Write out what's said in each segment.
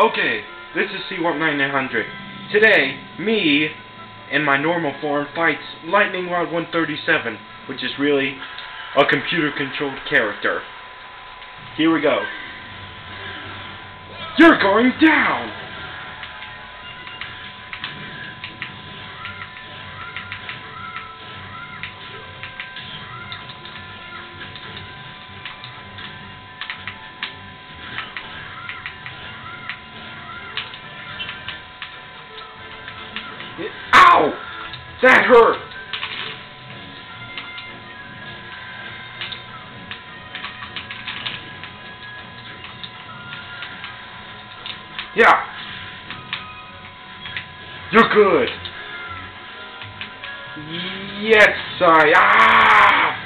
Okay, this is Cwap 9900. Today, me, in my normal form, fights LightningRod137, which is really a computer-controlled character. Here we go. You're going down! Ow! That hurt! Yeah! You're good! Yes, Ah!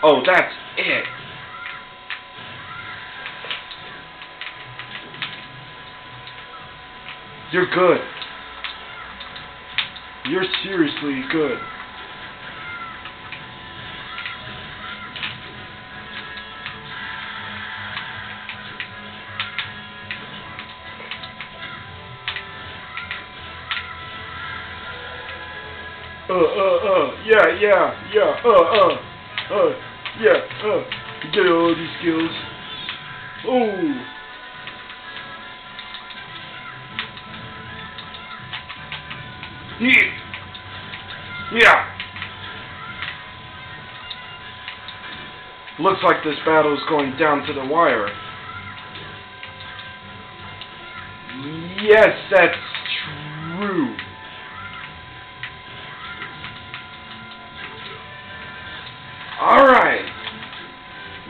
Oh, that's it! You're good. You're seriously good. You get all these skills. Oh. Yeah. Looks like this battle is going down to the wire. Yes, that's true. Alright.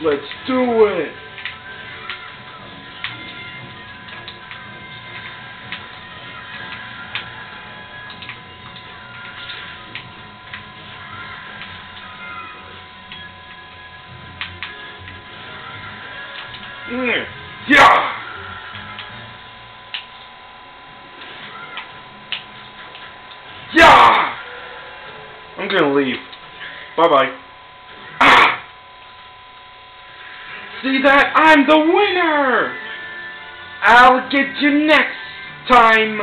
Let's do it. Yeah! Yeah! I'm gonna leave. Bye-bye. Ah! See that? I'm the winner! I'll get you next time!